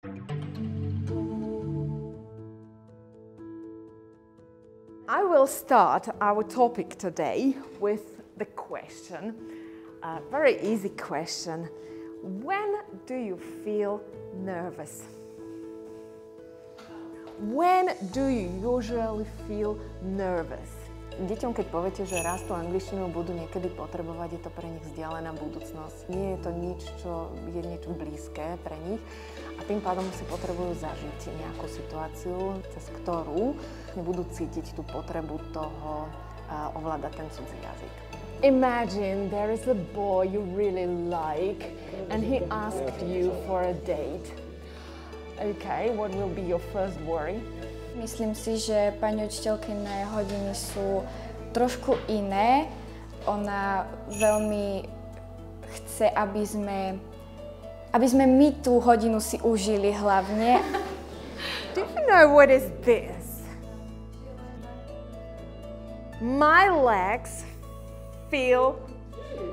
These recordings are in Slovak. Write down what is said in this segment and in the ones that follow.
I will start our topic today with the question, a very easy question. When do you feel nervous? When do you usually feel nervous? Deťom, keď poviete, že raz tú angličtinu budú niekedy potrebovať, je to pre nich vzdialená budúcnosť. Nie je to nič, čo je niečo blízke pre nich a tým pádom si potrebujú zažiť nejakú situáciu, cez ktorú budú cítiť tú potrebu toho ovládať ten cudzí jazyk. Imagine there is a boy you really like and he asked you for a date. Okay, what will be your first worry? Myslím si, že pani učiteľkyne hodiny sú trošku iné. Ona veľmi chce, aby sme my tú hodinu si užili hlavne. Do you know what is this? My legs feel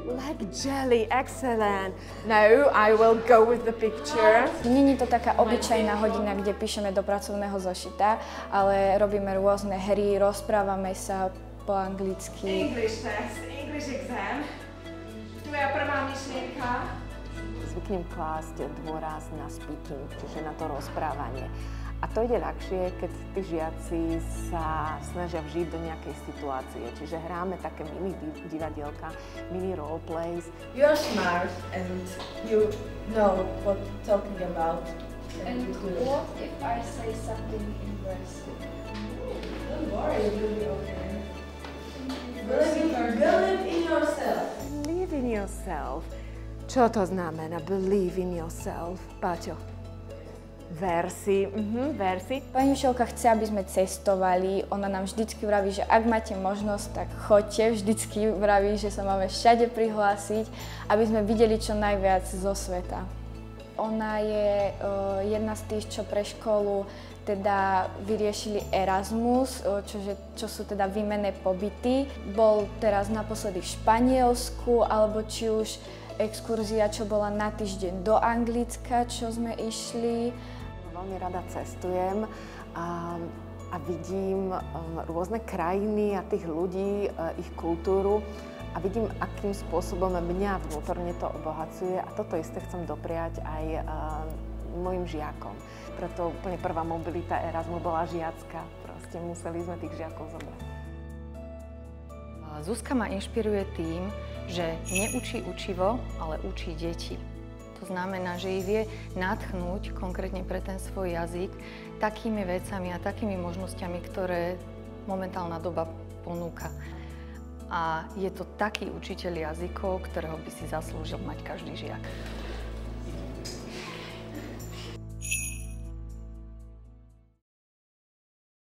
like jelly. Excellent. No, I will go with the picture. Není to taká obyčajná hodina, kde píšeme do pracovného zošita, ale robíme rôzne hry, rozprávame sa po anglicky. English test, English exam. Tvoja prvá myšlienka? Zvyknem klásť dôraz na speaking, čiže na to rozprávanie. A to ide ľahšie, keď tí žiaci sa snažia vžiť do nejakej situácie. Čiže hráme také mini divadielka, mini roleplays. You're smart and you know what talking about. And what if I say something impressive? Don't worry, you'll be okay. Believe in yourself. Believe in yourself. Čo to znamená believe in yourself? Páťo? Versi. Pani učiteľka chce, aby sme cestovali. Ona nám vždycky vraví, že ak máte možnosť, tak choďte. Vždycky vraví, že sa máme všade prihlásiť, aby sme videli čo najviac zo sveta. Ona je jedna z tých, čo pre školu teda vyriešili Erasmus, čo sú teda výmenné pobyty. Bol teraz naposledy v Španielsku, alebo či už exkurzia, čo bola na týždeň do Anglicka, čo sme išli. Veľmi rada cestujem a vidím rôzne krajiny a tých ľudí, ich kultúru a vidím, akým spôsobom mňa vnútorne to obohacuje a toto isté chcem dopriať aj mojim žiakom. Preto úplne prvá mobilita Erasmu bola žiacka. Proste museli sme tých žiakov zobrať. Zuzka ma inšpiruje tým, že neučí učivo, ale učí deti. To znamená, že ich vie nadchnúť konkrétne pre ten svoj jazyk takými vecami a takými možnosťami, ktoré momentálna doba ponúka. A je to taký učiteľ jazykov, ktorého by si zaslúžil mať každý žiak.